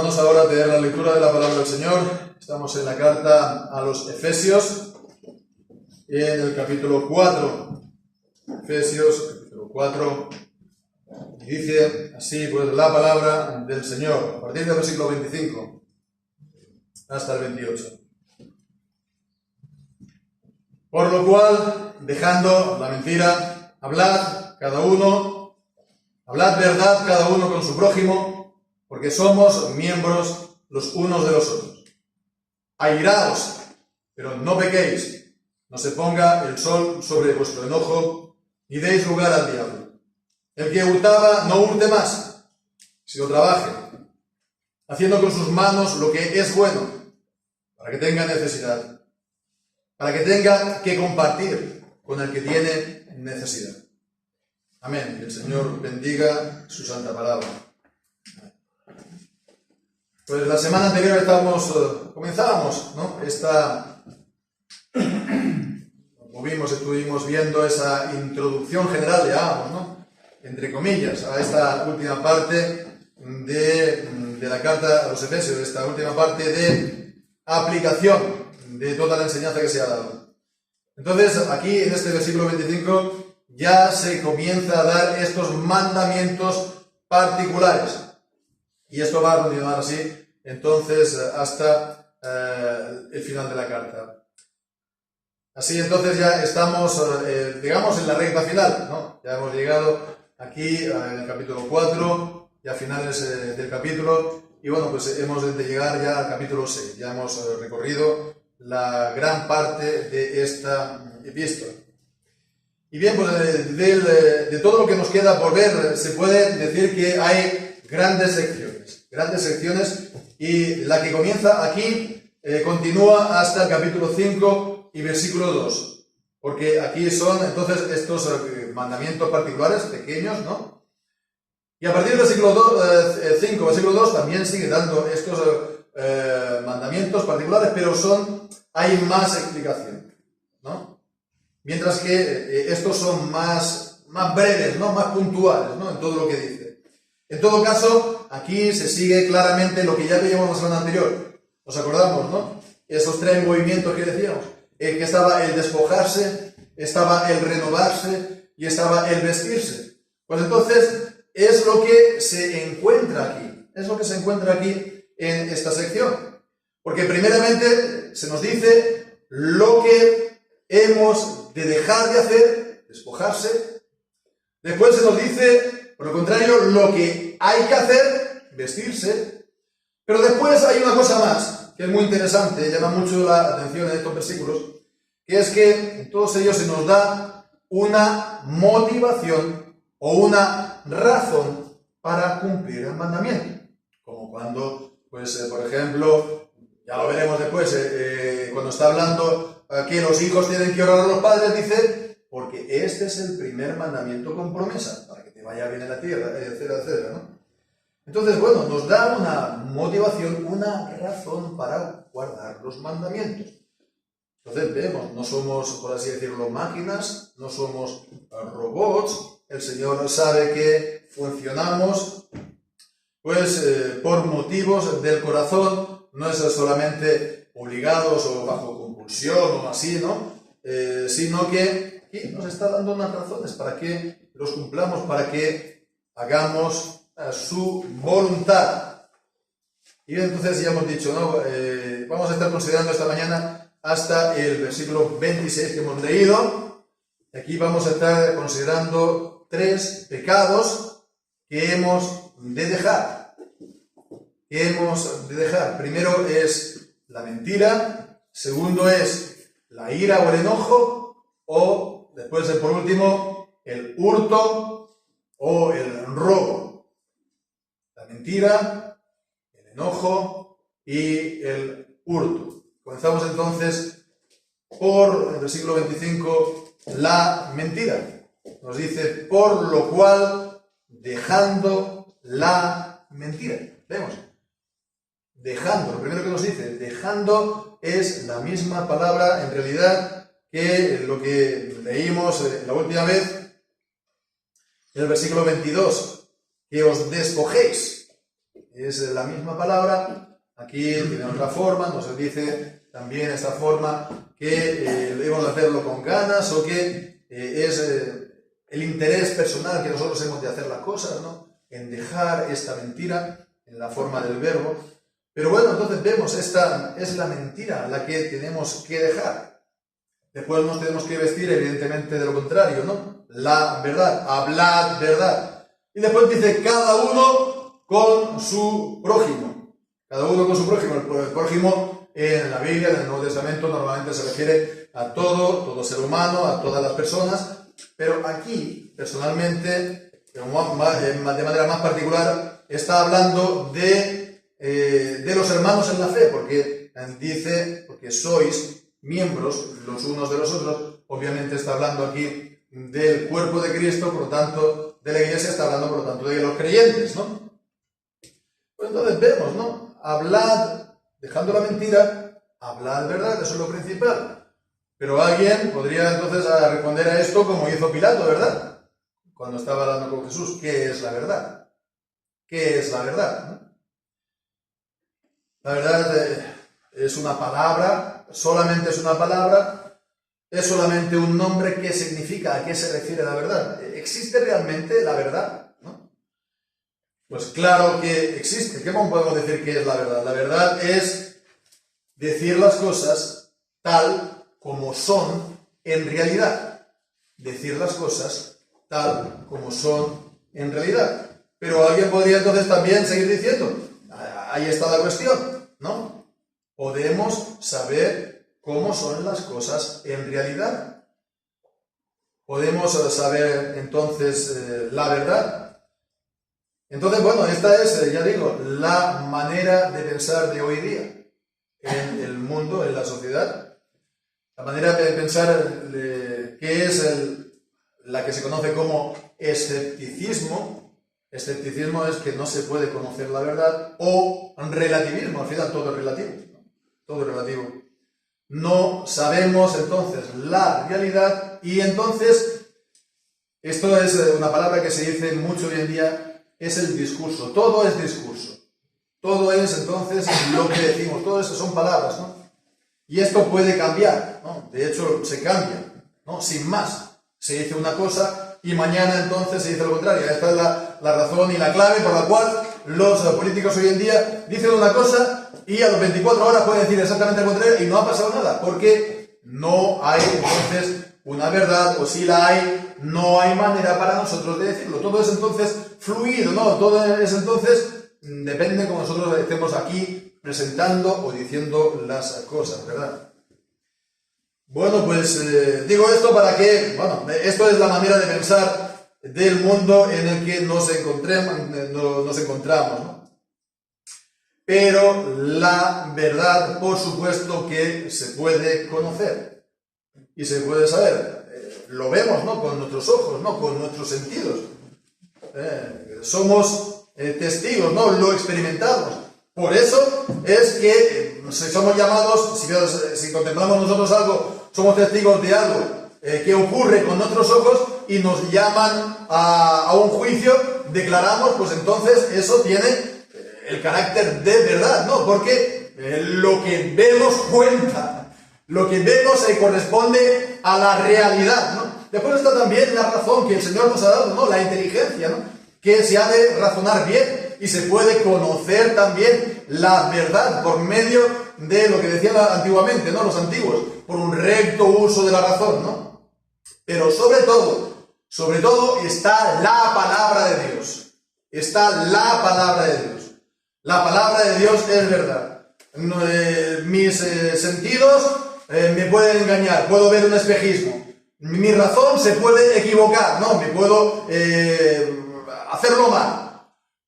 Vamos ahora a tener la lectura de la palabra del Señor. Estamos en la carta a los Efesios, en el capítulo 4. Efesios, capítulo 4. Y dice así pues la palabra del Señor, a partir del versículo 25 hasta el 28. Por lo cual, dejando la mentira, hablad verdad cada uno con su prójimo, porque somos miembros los unos de los otros. Airaos, pero no pequéis, no se ponga el sol sobre vuestro enojo, ni deis lugar al diablo. El que hurtaba, no hurte más, sino trabaje, haciendo con sus manos lo que es bueno, para que tenga necesidad, para que tenga que compartir con el que tiene necesidad. Amén. Que el Señor bendiga su santa palabra. Pues la semana anterior comenzábamos, ¿no? Estuvimos viendo esa introducción general, digamos, ¿no? Entre comillas, a esta última parte de la carta a los Efesios, de esta última parte de aplicación de toda la enseñanza que se ha dado. Entonces, aquí en este versículo 25 ya se comienza a dar estos mandamientos particulares. Y esto va a continuar así, entonces, hasta el final de la carta. Así, entonces, ya estamos, digamos, en la recta final, ¿no? Ya hemos llegado aquí en el capítulo 4, ya a finales del capítulo, y bueno, pues hemos de llegar ya al capítulo 6. Ya hemos recorrido la gran parte de esta epístola. Y bien, pues de todo lo que nos queda por ver, se puede decir que hay grandes secciones, y la que comienza aquí continúa hasta el capítulo 5 y versículo 2, porque aquí son entonces estos mandamientos particulares, pequeños, ¿no? Y a partir del versículo 5, versículo 2, también sigue dando estos mandamientos particulares, pero hay más explicación, ¿no? Mientras que estos son más breves, ¿no? Más puntuales, ¿no? En todo lo que dice. En todo caso, aquí se sigue claramente lo que ya veíamos la semana anterior. ¿Nos acordamos, no? Esos tres movimientos que decíamos. Que estaba el despojarse, estaba el renovarse y estaba el vestirse. Pues entonces, es lo que se encuentra aquí. Es lo que se encuentra aquí en esta sección. Porque primeramente se nos dice lo que hemos de dejar de hacer, despojarse. Después se nos dice, por lo contrario, lo que hay que hacer, vestirse. Pero después hay una cosa más, que es muy interesante, llama mucho la atención en estos versículos, que es que en todos ellos se nos da una motivación o una razón para cumplir el mandamiento. Como cuando, pues, por ejemplo, ya lo veremos después, cuando está hablando que los hijos tienen que orar a los padres, dice, porque este es el primer mandamiento con promesa, para que te vaya bien en la tierra, etcétera, etcétera, ¿no? Entonces, bueno, nos da una motivación, una razón para guardar los mandamientos. Entonces vemos, no somos, por así decirlo, máquinas, no somos robots. El Señor sabe que funcionamos, pues, por motivos del corazón, no es solamente obligados o bajo compulsión o así, ¿no? Sino que aquí nos está dando unas razones para que los cumplamos, para que hagamos su voluntad. Y entonces ya hemos dicho, ¿no? Vamos a estar considerando esta mañana hasta el versículo 26 que hemos leído. Aquí vamos a estar considerando 3 pecados que hemos de dejar. Primero es la mentira, segundo es la ira o el enojo, o después, por último, el hurto o el robo. La mentira, el enojo y el hurto. Comenzamos entonces por el versículo 25, la mentira. Nos dice, por lo cual, dejando la mentira. Vemos. Dejando, lo primero que nos dice, dejando es la misma palabra en realidad que lo que leímos la última vez en el versículo 22, que os despojéis. es la misma palabra. Aquí tiene otra forma, nos dice también esta forma que debemos hacerlo con ganas, o que es el interés personal que nosotros hemos de hacer las cosas, ¿no? En dejar esta mentira, en la forma del verbo. Pero bueno, entonces vemos, esta es la mentira la que tenemos que dejar. Después nos tenemos que vestir, evidentemente, de lo contrario, ¿no? La verdad, hablad verdad. Y después dice, cada uno con su prójimo. Cada uno con su prójimo. El prójimo en la Biblia, en el Nuevo Testamento, normalmente se refiere a todo ser humano, a todas las personas. Pero aquí, personalmente, de manera más particular, está hablando de los hermanos en la fe, porque dice, porque sois miembros los unos de los otros. Obviamente está hablando aquí del cuerpo de Cristo, por lo tanto, de la iglesia, está hablando, por lo tanto, de los creyentes, ¿no? Pues entonces vemos, ¿no? Hablad, dejando la mentira, hablad verdad, eso es lo principal. Pero alguien podría entonces responder a esto como hizo Pilato, ¿verdad? Cuando estaba hablando con Jesús, ¿qué es la verdad? ¿Qué es la verdad? ¿No? La verdad es una palabra, solamente es una palabra, es solamente un nombre. ¿Qué significa? ¿A qué se refiere la verdad? ¿Existe realmente la verdad? ¿No? Pues claro que existe. ¿Qué podemos decir que es la verdad? La verdad es decir las cosas tal como son en realidad. Decir las cosas tal como son en realidad. Pero alguien podría entonces también seguir diciendo, ahí está la cuestión, ¿no? Podemos saber cómo son las cosas en realidad. Podemos saber entonces la verdad. Entonces, bueno, esta es, ya digo, la manera de pensar de hoy día en el mundo, en la sociedad. La manera de pensar que es la que se conoce como escepticismo. Escepticismo es que no se puede conocer la verdad, o relativismo, al final todo es relativo, ¿no? Todo es relativo. No sabemos entonces la realidad, y entonces, esto es una palabra que se dice mucho hoy en día, es el discurso. Todo es discurso. Todo es entonces lo que decimos, todo eso son palabras, ¿no? Y esto puede cambiar, ¿no? De hecho, se cambia, ¿no? Sin más. Se dice una cosa y mañana entonces se dice lo contrario. Esta es la razón y la clave por la cual los políticos hoy en día dicen una cosa y a las 24 horas pueden decir exactamente lo contrario y no ha pasado nada, porque no hay entonces una verdad, o si la hay, no hay manera para nosotros de decirlo. Todo es entonces fluido, ¿no? Todo es entonces, depende de cómo nosotros estemos aquí presentando o diciendo las cosas, ¿verdad? Bueno, pues digo esto para que, bueno, esto es la manera de pensar del mundo en el que nos encontramos, ¿no? Pero la verdad, por supuesto que se puede conocer y se puede saber. Lo vemos, ¿no? Con nuestros ojos, ¿no? Con nuestros sentidos. Somos testigos, ¿no? Lo experimentamos. Por eso es que si somos llamados, si contemplamos nosotros algo, somos testigos de algo que ocurre con nuestros ojos y nos llaman a un juicio, declaramos, pues entonces eso tiene el carácter de verdad, ¿no? Porque lo que vemos cuenta, lo que vemos corresponde a la realidad, ¿no? Después está también la razón que el Señor nos ha dado, ¿no? La inteligencia, ¿no? Que se ha de razonar bien y se puede conocer también la verdad por medio de lo que decían antiguamente, ¿no? Los antiguos, por un recto uso de la razón, ¿no? Pero sobre todo está la palabra de Dios. Está la palabra de Dios. La palabra de Dios es verdad. Mis sentidos me pueden engañar, puedo ver un espejismo. Mi razón se puede equivocar, ¿no? Me puedo hacerlo mal.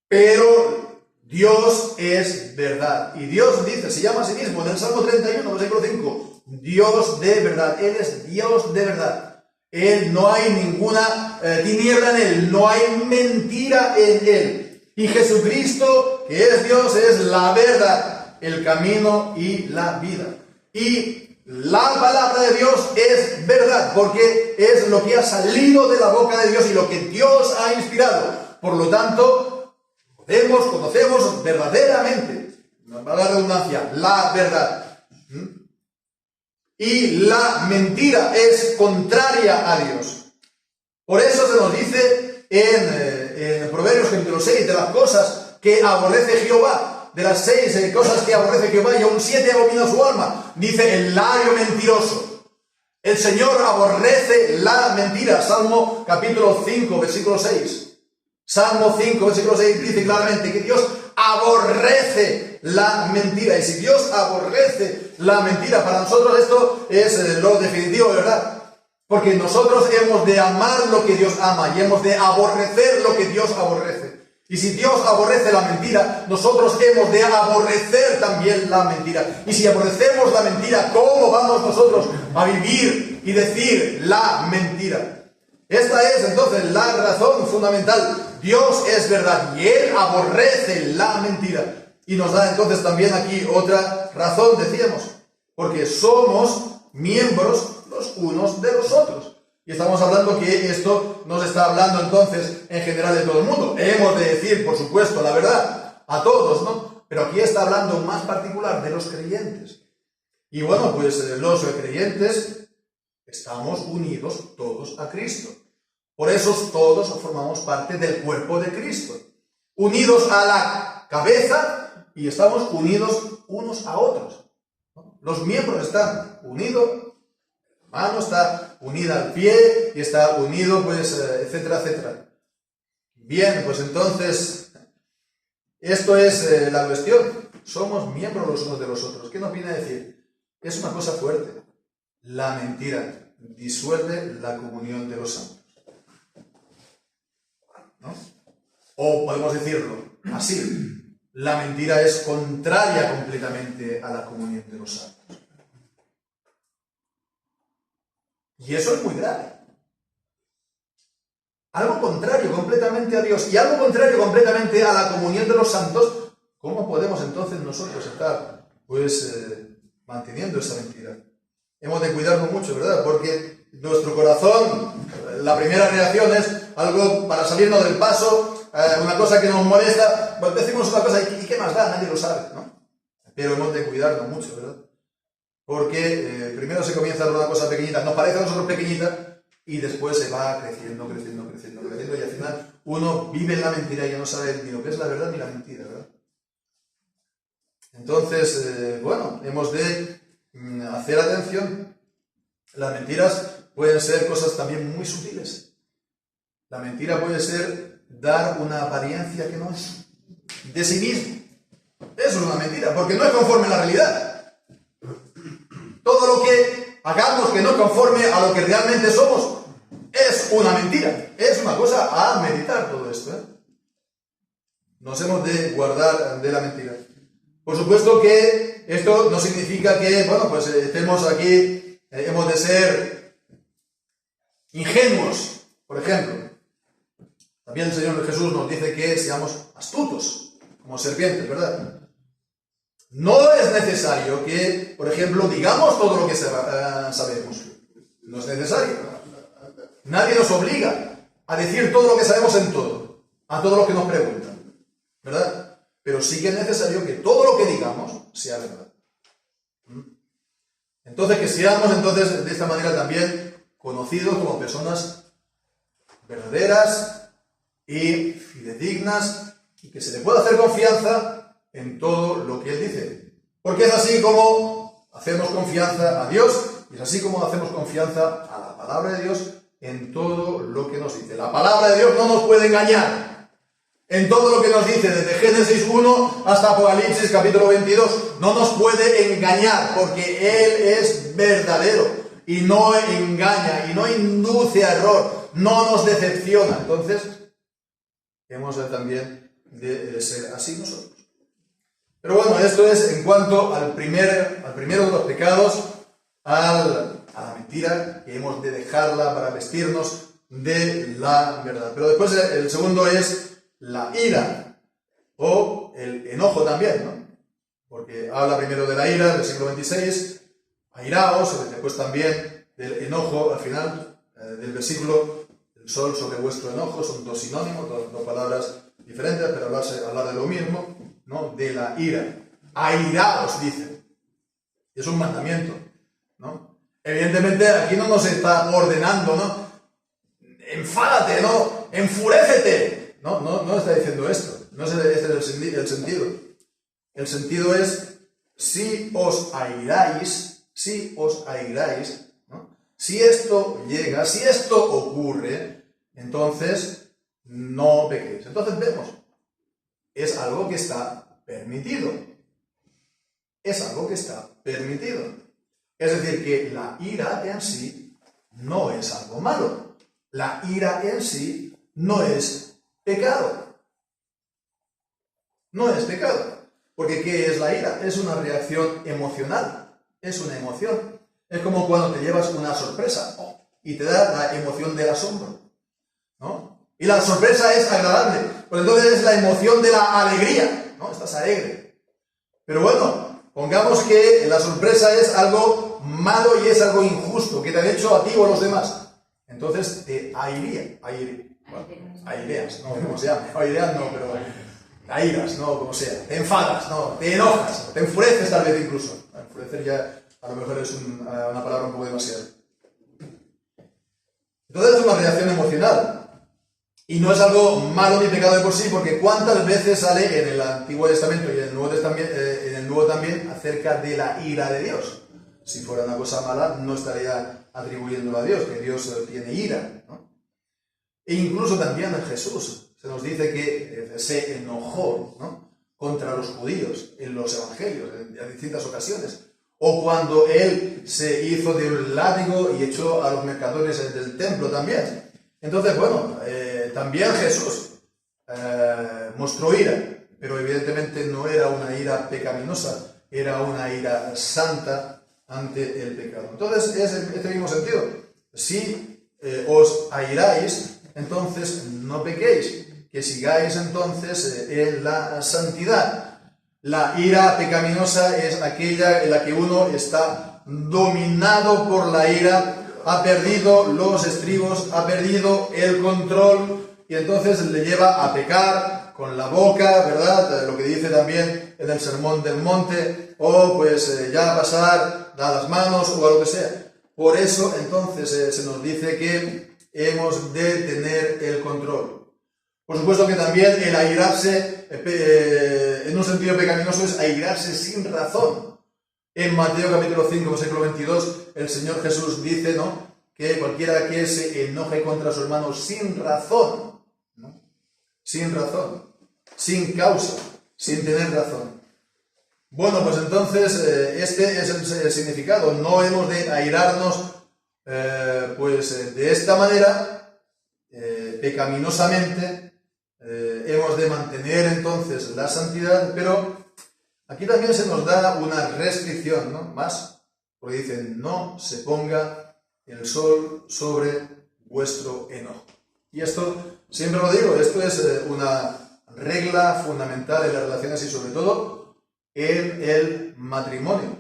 Pero Dios es verdad. Y Dios dice, se llama a sí mismo en el Salmo 31, versículo 5, Dios de verdad. Él es Dios de verdad. Él, no hay ninguna tiniebla en Él, no hay mentira en Él. Y Jesucristo, que es Dios, es la verdad, el camino y la vida. Y la palabra de Dios es verdad, porque es lo que ha salido de la boca de Dios y lo que Dios ha inspirado. Por lo tanto, conocemos verdaderamente, para la redundancia, la verdad. Y la mentira es contraria a Dios. Por eso se nos dice en Proverbios capítulo 6, de las cosas que aborrece Jehová, de las 6 cosas que aborrece Jehová, y aún 7 abomina su alma, dice el labio mentiroso. El Señor aborrece la mentira. Salmo capítulo 5, versículo 6. Salmo 5, versículo 6 dice claramente que Dios aborrece la mentira. Y si Dios aborrece la mentira, para nosotros esto es lo definitivo, ¿verdad? Porque nosotros hemos de amar lo que Dios ama y hemos de aborrecer lo que Dios aborrece. Y si Dios aborrece la mentira, nosotros hemos de aborrecer también la mentira. Y si aborrecemos la mentira, ¿cómo vamos nosotros a vivir y decir la mentira? Esta es entonces la razón fundamental. Dios es verdad y Él aborrece la mentira. Y nos da entonces también aquí otra razón, decíamos, porque somos miembros los unos de los otros. Y estamos hablando que esto nos está hablando entonces en general de todo el mundo. Hemos de decir, por supuesto, la verdad a todos, ¿no? Pero aquí está hablando más particular de los creyentes. Y bueno, pues los creyentes estamos unidos todos a Cristo. Por eso todos formamos parte del cuerpo de Cristo. Unidos a la cabeza y estamos unidos unos a otros, ¿no? Los miembros están unidos. La mano está unida al pie y está unido, pues, etcétera, etcétera. Bien, pues entonces, esto es la cuestión. Somos miembros los unos de los otros. ¿Qué nos viene a decir? Es una cosa fuerte. La mentira disuelve la comunión de los santos, ¿no? O podemos decirlo así. La mentira es contraria completamente a la comunión de los santos. Y eso es muy grave. Algo contrario completamente a Dios y algo contrario completamente a la comunión de los santos. ¿Cómo podemos entonces nosotros estar, pues, manteniendo esa mentira? Hemos de cuidarnos mucho, ¿verdad? Porque nuestro corazón, la primera reacción es algo para salirnos del paso, una cosa que nos molesta, pues decimos una cosa y ¿qué más da? Nadie lo sabe, ¿no? Pero hemos de cuidarnos mucho, ¿verdad? Porque primero se comienza por una cosa pequeñita, nos parece a nosotros pequeñita, y después se va creciendo, y al final uno vive en la mentira y ya no sabe ni lo que es la verdad ni la mentira, ¿verdad? Entonces, bueno, hemos de hacer atención. Las mentiras pueden ser cosas también muy sutiles. La mentira puede ser dar una apariencia que no es de sí mismo. Eso es una mentira, porque no es conforme a la realidad. Todo lo que hagamos que no conforme a lo que realmente somos es una mentira. Es una cosa a meditar todo esto, ¿eh? Nos hemos de guardar de la mentira. Por supuesto que esto no significa que, bueno, pues estemos aquí, hemos de ser ingenuos, por ejemplo. También el Señor Jesús nos dice que seamos astutos, como serpientes, ¿verdad? No es necesario que, por ejemplo, digamos todo lo que sabemos. No es necesario. Nadie nos obliga a decir todo lo que sabemos en todo, a todo lo que nos preguntan, ¿verdad? Pero sí que es necesario que todo lo que digamos sea verdad. Entonces, que seamos entonces de esta manera también conocidos como personas verdaderas y fidedignas, y que se le pueda hacer confianza en todo lo que Él dice. Porque es así como hacemos confianza a Dios, y es así como hacemos confianza a la palabra de Dios en todo lo que nos dice. La palabra de Dios no nos puede engañar. En todo lo que nos dice, desde Génesis 1 hasta Apocalipsis capítulo 22, no nos puede engañar, porque Él es verdadero y no engaña y no induce a error, no nos decepciona. Entonces, hemos también de ser así nosotros. Pero bueno, esto es en cuanto al primero de los pecados, a la mentira, que hemos de dejarla para vestirnos de la verdad. Pero después el segundo es la ira, o el enojo también, ¿no? Porque habla primero de la ira, versículo 26, airaos, después también del enojo, al final del versículo, el sol sobre vuestro enojo, son dos sinónimos, dos palabras diferentes, pero hablar de lo mismo, ¿no? De la ira. Airaos, dice. Es un mandamiento, ¿no? Evidentemente aquí no nos está ordenando, ¿no? Enfádate, ¿no? Enfurécete. No está diciendo esto. No es este es el sentido. El sentido es, si os airáis, ¿no? Si esto llega, si esto ocurre, entonces no pequéis. Entonces vemos, es algo que está permitido. Es algo que está permitido. Es decir, que la ira en sí no es algo malo. La ira en sí no es pecado. No es pecado. Porque ¿qué es la ira? Es una reacción emocional. Es una emoción. Es como cuando te llevas una sorpresa y te da la emoción del asombro, ¿no? Y la sorpresa es agradable. Pues entonces es la emoción de la alegría, ¿no? Estás alegre. Pero bueno, pongamos que la sorpresa es algo malo y es algo injusto, que te han hecho a ti o a los demás. Entonces te aireas, no, como se llama. Aireas no, pero airas, no, como sea. Te enfadas, no, te enojas, te enfureces tal vez incluso. Enfurecer ya a lo mejor es una palabra un poco demasiado. Entonces es una reacción emocional. Y no es algo malo ni pecado de por sí, porque ¿cuántas veces sale en el Antiguo Testamento y en el Nuevo también acerca de la ira de Dios? Si fuera una cosa mala, no estaría atribuyéndola a Dios, que Dios tiene ira, ¿no? E incluso también en Jesús se nos dice que se enojó, ¿no?, contra los judíos en los evangelios, en distintas ocasiones. O cuando él se hizo de un látigo y echó a los mercadores del templo también. Entonces, bueno, también Jesús mostró ira, pero evidentemente no era una ira pecaminosa, era una ira santa ante el pecado. Entonces, es este mismo sentido. Si os airáis, entonces no pequéis, que sigáis entonces en la santidad. La ira pecaminosa es aquella en la que uno está dominado por la ira, ha perdido los estribos, ha perdido el control y entonces le lleva a pecar con la boca, ¿verdad? Lo que dice también en el Sermón del Monte, o pues ya pasar, da las manos o algo que sea. Por eso entonces se nos dice que hemos de tener el control. Por supuesto que también el airarse en un sentido pecaminoso es airarse sin razón. En Mateo capítulo 5, versículo 22, el Señor Jesús dice, ¿no?, que cualquiera que se enoje contra su hermano sin razón, ¿no?, sin razón, sin causa, sin tener razón. Bueno, pues entonces este es el significado. No hemos de airarnos pues de esta manera, pecaminosamente. Hemos de mantener entonces la santidad, pero aquí también se nos da una restricción, ¿no?, más, porque dicen, no se ponga el sol sobre vuestro enojo. Y esto, siempre lo digo, esto es una regla fundamental en las relaciones y sobre todo en el matrimonio.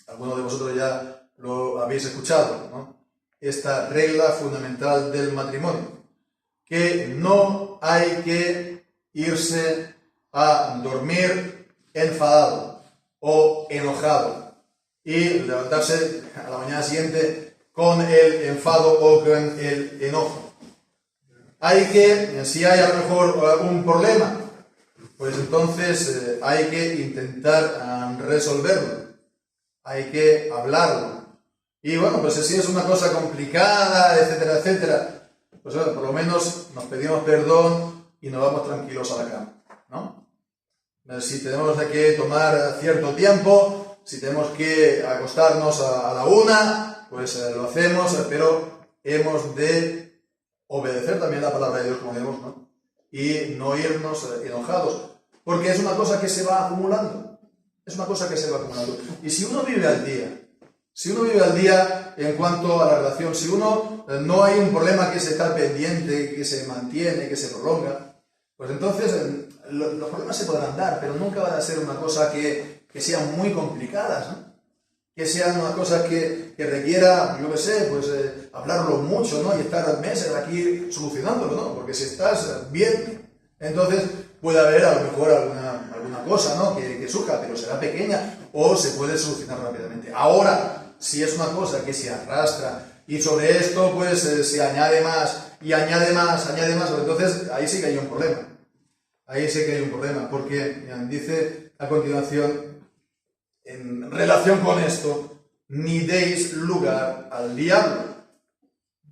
Algunos de vosotros ya lo habéis escuchado, ¿no? Esta regla fundamental del matrimonio, que no hay que irse a dormir enfadado o enojado y levantarse a la mañana siguiente con el enfado o con el enojo. Hay que, si hay a lo mejor un problema, pues entonces hay que intentar resolverlo, hay que hablarlo. Y bueno, pues si es una cosa complicada, etcétera, etcétera, pues bueno, por lo menos nos pedimos perdón y nos vamos tranquilos a la cama, ¿no? Si tenemos que tomar cierto tiempo, si tenemos que acostarnos a la 1, pues lo hacemos, pero hemos de obedecer también la palabra de Dios, como vemos, ¿no? Y no irnos enojados, porque es una cosa que se va acumulando, es una cosa que se va acumulando. Y si uno vive al día, en cuanto a la relación, si uno no hay un problema que se está pendiente, que se mantiene, que se prolonga, pues entonces los problemas se podrán dar, pero nunca van a ser una cosa que sean muy complicadas, ¿no? Que sean una cosa que requiera, yo qué sé, pues hablarlo mucho, ¿no? Y estar meses aquí solucionándolo, ¿no? Porque si estás bien, Entonces puede haber a lo mejor alguna cosa, ¿no?, que surja, pero será pequeña o se puede solucionar rápidamente. Ahora, si es una cosa que se arrastra y sobre esto pues se añade más y añade más, entonces ahí sí que hay un problema. Ahí sí que hay un problema, porque dice a continuación, en relación con esto, ni deis lugar al diablo.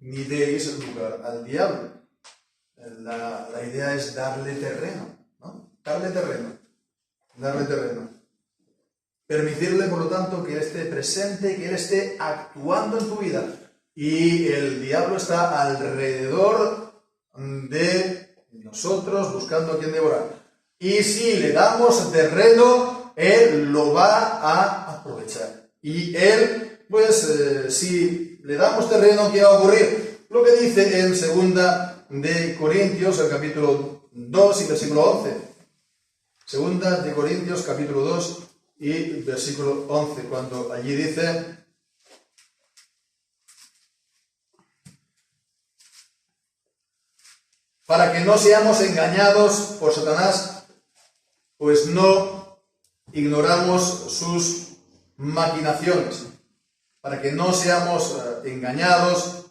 Ni deis lugar al diablo. La idea es darle terreno, ¿no? Darle terreno. Permitirle, por lo tanto, que él esté presente, que él esté actuando en tu vida. Y el diablo está alrededor de nosotros buscando a quien devorar. Y si le damos terreno, él lo va a aprovechar. Y él, pues, si le damos terreno, ¿qué va a ocurrir? Lo que dice en 2 de Corintios, el capítulo 2 y versículo 11. 2 de Corintios, capítulo 2 y versículo 11, cuando allí dice: para que no seamos engañados por Satanás, pues no ignoramos sus maquinaciones. Para que no seamos engañados,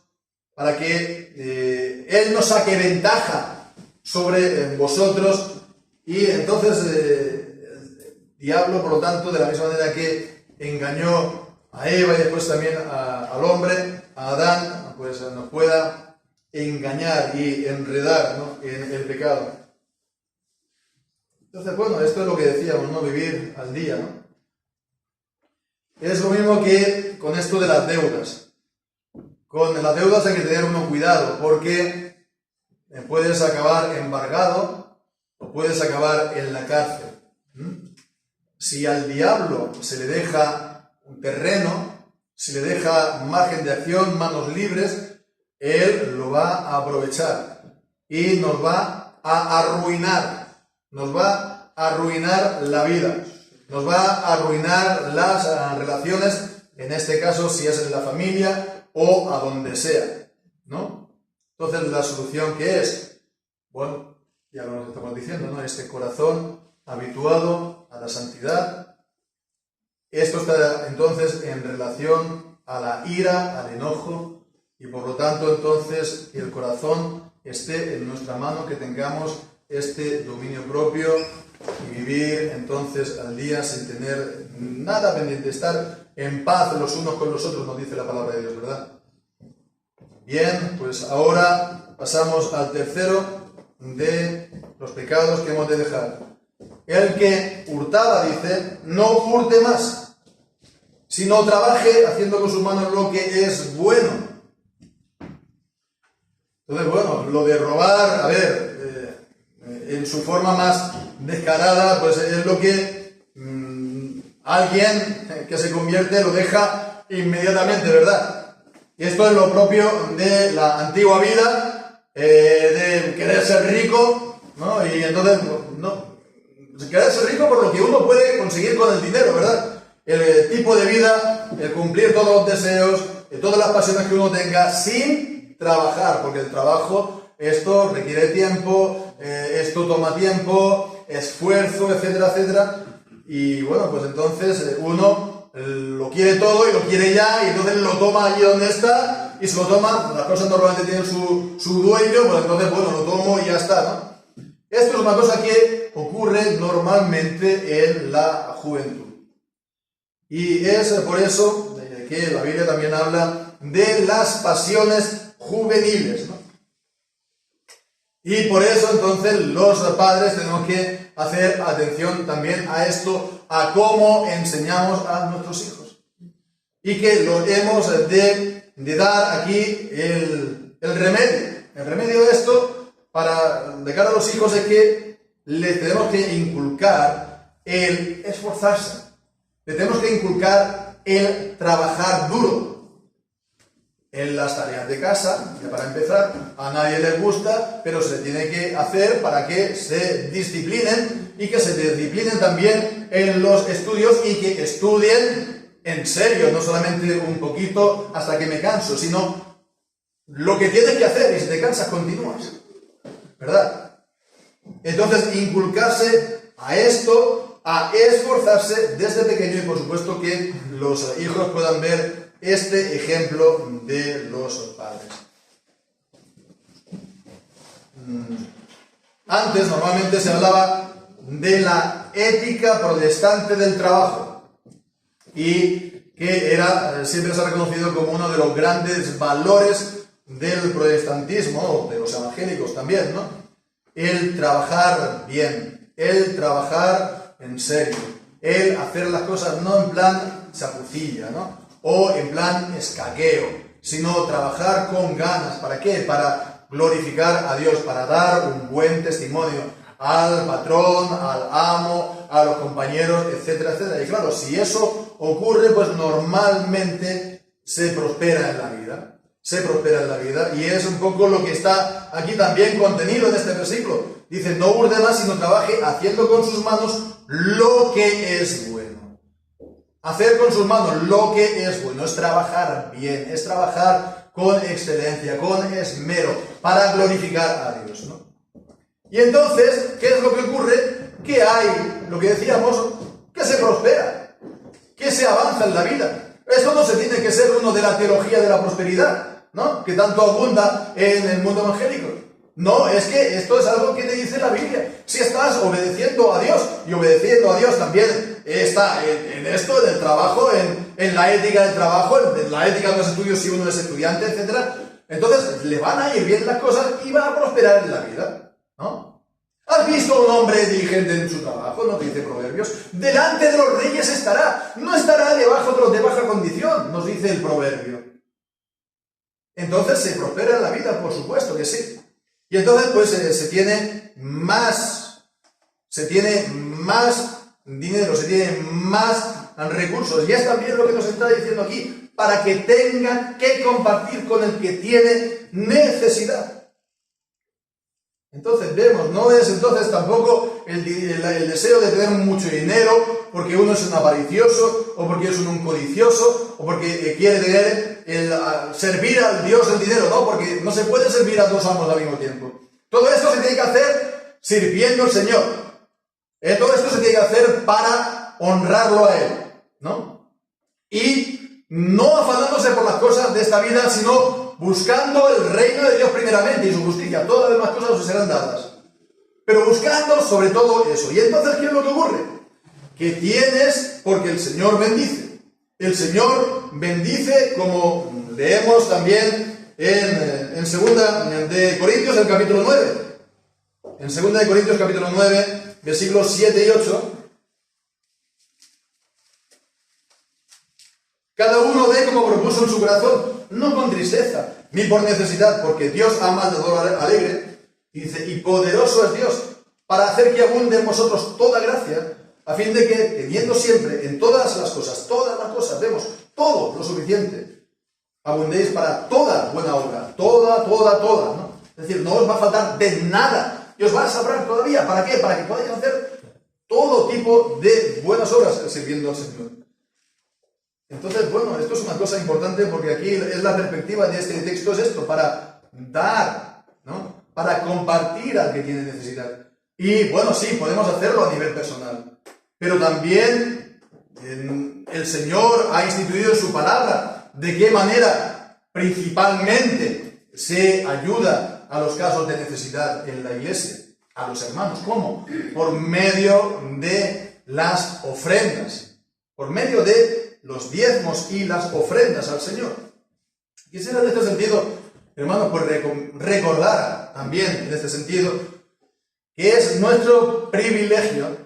para que él no saque ventaja sobre vosotros. Y entonces el diablo, por lo tanto, de la misma manera que engañó a Eva y después también al hombre, a Adán, pues nos pueda engañar y enredar, ¿no?, en el pecado. Entonces, bueno, esto es lo que decíamos, ¿no?, vivir al día, ¿no? Es lo mismo que con esto de las deudas. Con las deudas hay que tener uno cuidado, porque puedes acabar embargado o puedes acabar en la cárcel. Si al diablo se le deja un terreno, se le deja margen de acción, manos libres, él lo va a aprovechar y nos va a arruinar. Nos va a arruinar la vida. Nos va a arruinar las relaciones, en este caso si es en la familia o a donde sea, ¿no? Entonces, ¿la solución qué es? Bueno, ya lo estamos diciendo, ¿no? Este corazón habituado a la santidad. Esto está entonces en relación a la ira, al enojo, y por lo tanto entonces que el corazón esté en nuestra mano, que tengamos este dominio propio y vivir entonces al día sin tener nada pendiente, estar en paz los unos con los otros, nos dice la palabra de Dios, ¿verdad? Bien, pues ahora pasamos al tercero de los pecados que hemos de dejar. El que hurtaba, dice, no hurte más, sino trabaje haciendo con sus manos lo que es bueno. Entonces, bueno, lo de robar, a ver, en su forma más descarada, pues es lo que alguien que se convierte lo deja inmediatamente, ¿verdad? Y esto es lo propio de la antigua vida, de querer ser rico, ¿no? Y entonces, no, querer ser rico por lo que uno puede conseguir con el dinero, ¿verdad? El tipo de vida, el cumplir todos los deseos, todas las pasiones que uno tenga sin trabajar, porque el trabajo, esto requiere tiempo, esto toma tiempo, esfuerzo, etcétera, etcétera. Y bueno, pues entonces uno lo quiere todo y lo quiere ya, y entonces lo toma allí donde está y se lo toma. Las cosas normalmente tienen su dueño, pues entonces, bueno, lo tomo y ya está, ¿no? Esto es una cosa que ocurre normalmente en la juventud. Y es por eso que la Biblia también habla de las pasiones juveniles, ¿no? Y por eso entonces los padres tenemos que hacer atención también a esto, a cómo enseñamos a nuestros hijos. Y que lo hemos de dar aquí el remedio. El remedio de esto, de cara a los hijos, es que les tenemos que inculcar el esforzarse. Les tenemos que inculcar el trabajar duro. En las tareas de casa, que para empezar, a nadie les gusta, pero se tiene que hacer para que se disciplinen y que se disciplinen también en los estudios y que estudien en serio, no solamente un poquito hasta que me canso, sino lo que tienes que hacer, y si te cansas continúas, ¿verdad? Entonces, inculcarse a esto, a esforzarse desde pequeño, y por supuesto que los hijos puedan ver este ejemplo de los padres. Antes normalmente se hablaba de la ética protestante del trabajo, y que siempre se ha reconocido como uno de los grandes valores del protestantismo, o de los evangélicos también, ¿no? El trabajar bien, el trabajar en serio, el hacer las cosas no en plan chapucilla, ¿no? O en plan escaqueo, sino trabajar con ganas. ¿Para qué? Para glorificar a Dios, para dar un buen testimonio al patrón, al amo, a los compañeros, etcétera, etcétera. Y claro, si eso ocurre, pues normalmente se prospera en la vida. Se prospera en la vida, y es un poco lo que está aquí también contenido en este versículo. Dice: no urde más, sino trabaje haciendo con sus manos lo que es bueno. Hacer con sus manos lo que es bueno es trabajar bien, es trabajar con excelencia, con esmero, para glorificar a Dios, ¿no? Y entonces, ¿qué es lo que ocurre? Que hay, lo que decíamos, que se prospera, que se avanza en la vida. Esto no se tiene que ser uno de la teología de la prosperidad, ¿no?, que tanto abunda en el mundo evangélico. No, es que esto es algo que te dice la Biblia. Si estás obedeciendo a Dios, y obedeciendo a Dios también está en esto, en el trabajo, en la ética del trabajo, en la ética de los estudios si uno es estudiante, etc. Entonces le van a ir bien las cosas y va a prosperar en la vida, ¿no? ¿Has visto a un hombre diligente en su trabajo? ¿No te dice Proverbios? Delante de los reyes estará, no estará debajo de los de baja condición, nos dice el Proverbio. Entonces se prospera en la vida, por supuesto que sí. Y entonces pues se tiene más dinero, se tiene más recursos. Y es también lo que nos está diciendo aquí, para que tengan que compartir con el que tiene necesidad. Entonces vemos, no es entonces tampoco el deseo de tener mucho dinero porque uno es un avaricioso, o porque es un codicioso, o porque quiere tener servir al Dios del dinero, no, porque no se puede servir a dos amos al mismo tiempo. Todo esto se tiene que hacer sirviendo al Señor. Todo esto se tiene que hacer para honrarlo a Él, ¿no? Y no afanándose por las cosas de esta vida, sino buscando el reino de Dios primeramente y su justicia. Todas las demás cosas os serán dadas. Pero buscando sobre todo eso. Y entonces, ¿qué es lo que ocurre? Que tienes, porque el Señor bendice. El Señor bendice, como leemos también en 2 de Corintios, el capítulo 9. En 2 de Corintios, capítulo 9, versículos 7 y 8. Cada uno dé como propuso en su corazón, no con tristeza, ni por necesidad, porque Dios ama al dador alegre. Y dice: y poderoso es Dios, para hacer que abunde en vosotros toda gracia, a fin de que, teniendo siempre en todas las cosas, vemos, todo lo suficiente, abundéis para toda buena obra, toda, ¿no? Es decir, no os va a faltar de nada, y os va a sobrar todavía. ¿Para qué? Para que podáis hacer todo tipo de buenas obras sirviendo al Señor. Entonces, bueno, esto es una cosa importante, porque aquí es la perspectiva de este texto, es esto, para dar, ¿no? Para compartir al que tiene necesidad. Y bueno, sí, podemos hacerlo a nivel personal, pero también el Señor ha instituido en su palabra de qué manera principalmente se ayuda a los casos de necesidad en la iglesia, a los hermanos. ¿Cómo? Por medio de las ofrendas, por medio de los diezmos y las ofrendas al Señor. Quisiera en este sentido, hermanos, pues recordar también en este sentido que es nuestro privilegio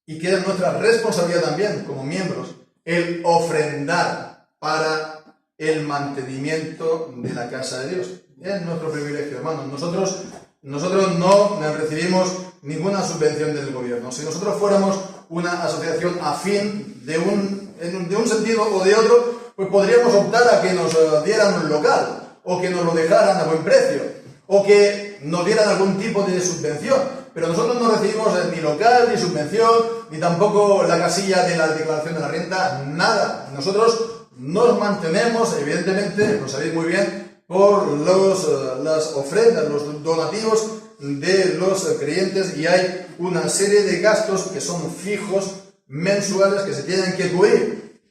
y que es nuestra responsabilidad también como miembros el ofrendar para el mantenimiento de la casa de Dios. Es nuestro privilegio, hermanos. Nosotros no recibimos ninguna subvención del gobierno. Si nosotros fuéramos una asociación afín de un sentido o de otro, pues podríamos optar a que nos dieran un local, o que nos lo dejaran a buen precio, o que nos dieran algún tipo de subvención. Pero nosotros no recibimos ni local, ni subvención, ni tampoco la casilla de la declaración de la renta, nada. Nosotros nos mantenemos, evidentemente, lo sabéis muy bien, por las ofrendas, los donativos de los creyentes y hay una serie de gastos que son fijos, mensuales, que se tienen que cubrir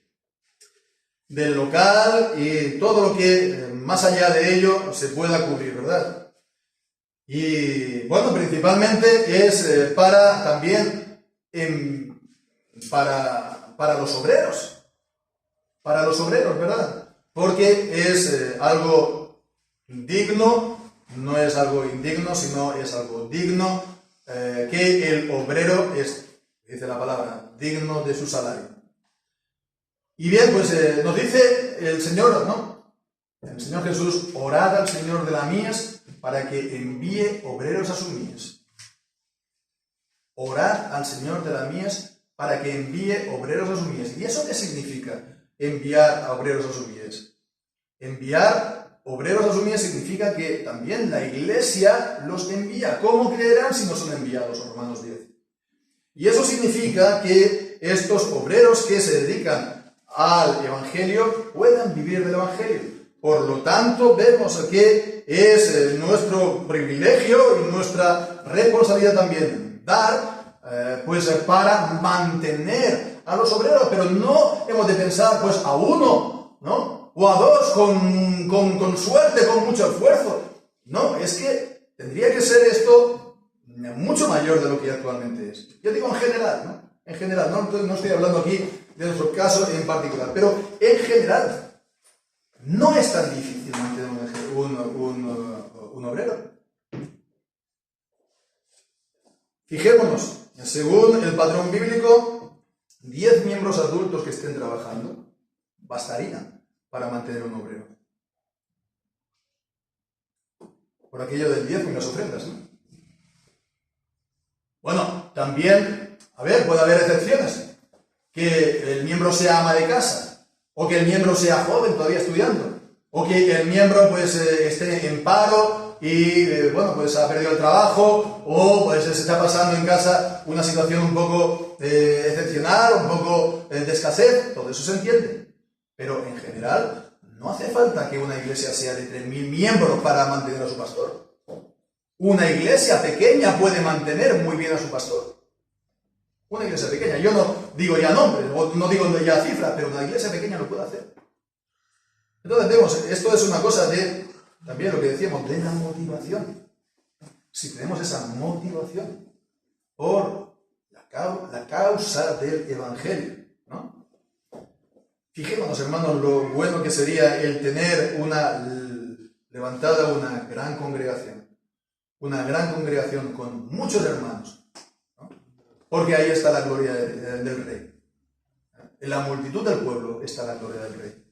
del local y todo lo que más allá de ello se pueda cubrir, ¿verdad? Y bueno, principalmente es para también para los obreros, ¿verdad? Porque es algo digno, no es algo indigno, sino es algo digno, que el obrero es, dice la palabra, digno de su salario. Y bien, pues nos dice el Señor, ¿no? El Señor Jesús: orad al Señor de la mies para que envíe obreros a su mies. Orad al Señor de la mies para que envíe obreros a su mies. ¿Y eso qué significa? Enviar a obreros a su mies. Enviar obreros a su mies significa que también la Iglesia los envía. ¿Cómo creerán si no son enviados? Romanos 10. Y eso significa que estos obreros que se dedican al Evangelio puedan vivir del Evangelio. Por lo tanto, vemos que es nuestro privilegio y nuestra responsabilidad también dar, pues para mantener a los obreros, pero no hemos de pensar pues a uno, ¿no? O a dos con suerte, con mucho esfuerzo. No, es que tendría que ser esto mucho mayor de lo que actualmente es. Yo digo en general, ¿no? En general, no estoy hablando aquí de nuestro caso en particular, pero en general no es tan difícil mantener un obrero. Fijémonos, según el patrón bíblico, 10 miembros adultos que estén trabajando bastarían para mantener un obrero. Por aquello del diezmo y las ofrendas, ¿no? Bueno, también, puede haber excepciones. Que el miembro sea ama de casa, o que el miembro sea joven todavía estudiando, o que el miembro pues esté en paro y pues ha perdido el trabajo, o pues se está pasando en casa una situación un poco excepcional, un poco de escasez. Todo eso se entiende. Pero en general no hace falta que una iglesia sea de 3.000 miembros para mantener a su pastor. Una iglesia pequeña puede mantener muy bien a su pastor. Una iglesia pequeña. Yo no digo ya nombres, no digo ya cifras, pero una iglesia pequeña lo puede hacer. Entonces vemos, esto es una cosa de, también lo que decíamos, de la motivación. Si tenemos esa motivación por la causa del Evangelio, ¿no? Fijémonos, hermanos, lo bueno que sería el tener levantada una gran congregación con muchos hermanos, ¿no? Porque ahí está la gloria del Rey. En la multitud del pueblo está la gloria del Rey.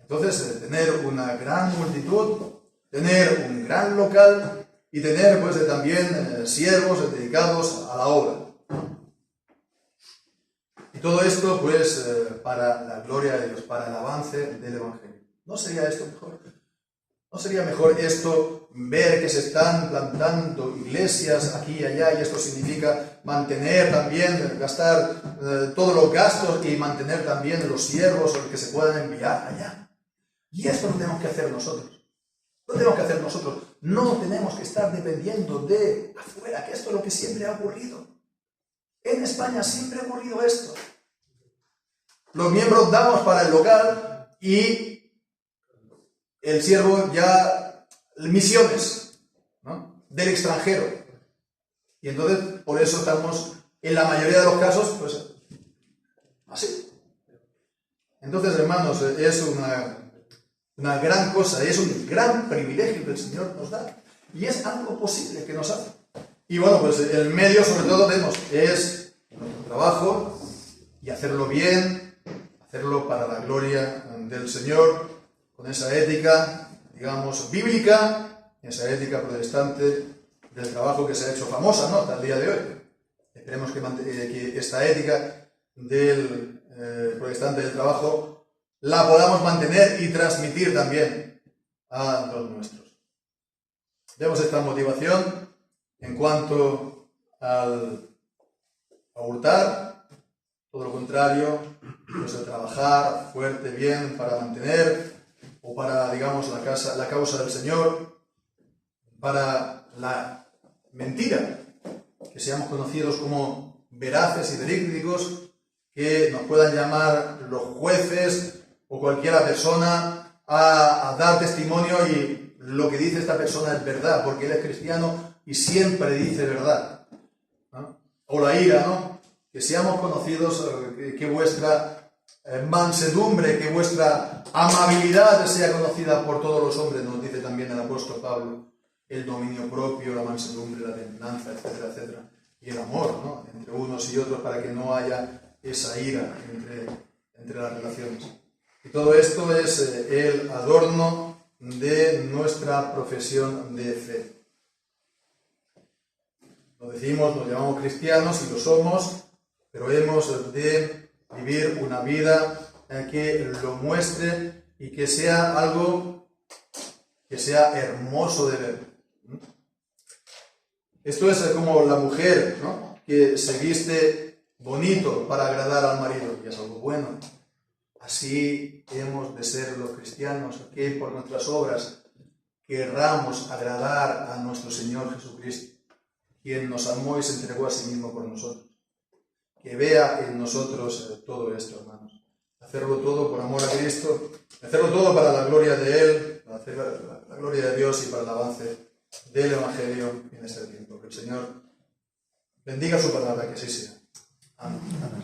Entonces, tener una gran multitud, tener un gran local y tener pues también siervos dedicados a la obra. Y todo esto pues para la gloria de Dios, para el avance del Evangelio. ¿No sería esto mejor? ¿No sería mejor esto, ver que se están plantando iglesias aquí y allá, y esto significa mantener también, gastar todos los gastos y mantener también los siervos que se puedan enviar allá? Y esto lo tenemos que hacer nosotros. Lo tenemos que hacer nosotros. No tenemos que estar dependiendo de afuera, que esto es lo que siempre ha ocurrido. En España siempre ha ocurrido esto. Los miembros damos para el local y el siervo ya misiones, ¿no? Del extranjero. Y entonces, por eso estamos, en la mayoría de los casos, pues así. Entonces, hermanos, es una gran cosa, es un gran privilegio que el Señor nos da. Y es algo posible que nos hace. Y bueno, pues el medio, sobre todo, vemos, es nuestro trabajo y hacerlo bien, hacerlo para la gloria del Señor, con esa ética, digamos, bíblica, esa ética protestante del trabajo que se ha hecho famosa, ¿no?, hasta el día de hoy. Esperemos que esta ética del protestante del trabajo la podamos mantener y transmitir también a los nuestros. Vemos esta motivación en cuanto a hurtar, todo lo contrario, pues el trabajar fuerte, bien, para mantener, o para, digamos, la causa del Señor, para la mentira, que seamos conocidos como veraces y verídicos, que nos puedan llamar los jueces o cualquiera persona a dar testimonio y lo que dice esta persona es verdad, porque él es cristiano y siempre dice verdad, ¿no? O la ira, ¿no? Que seamos conocidos, que vuestra mansedumbre, que vuestra amabilidad sea conocida por todos los hombres, nos dice también el apóstol Pablo, el dominio propio, la mansedumbre, la templanza, etcétera, etcétera, y el amor, ¿no? Entre unos y otros, para que no haya esa ira entre las relaciones. Y todo esto es el adorno de nuestra profesión de fe. Lo decimos, nos llamamos cristianos y lo somos, pero hemos de vivir una vida que lo muestre y que sea algo que sea hermoso de ver. Esto es como la mujer, ¿no?, que se viste bonito para agradar al marido, y es algo bueno. Así hemos de ser los cristianos, que por nuestras obras querramos agradar a nuestro Señor Jesucristo, quien nos amó y se entregó a sí mismo por nosotros. Que vea en nosotros todo esto, hermanos. Hacerlo todo por amor a Cristo, hacerlo todo para la gloria de Él, para hacer la gloria de Dios y para el avance del Evangelio en este tiempo. Que el Señor bendiga su palabra, que así sea. Amén. Amén.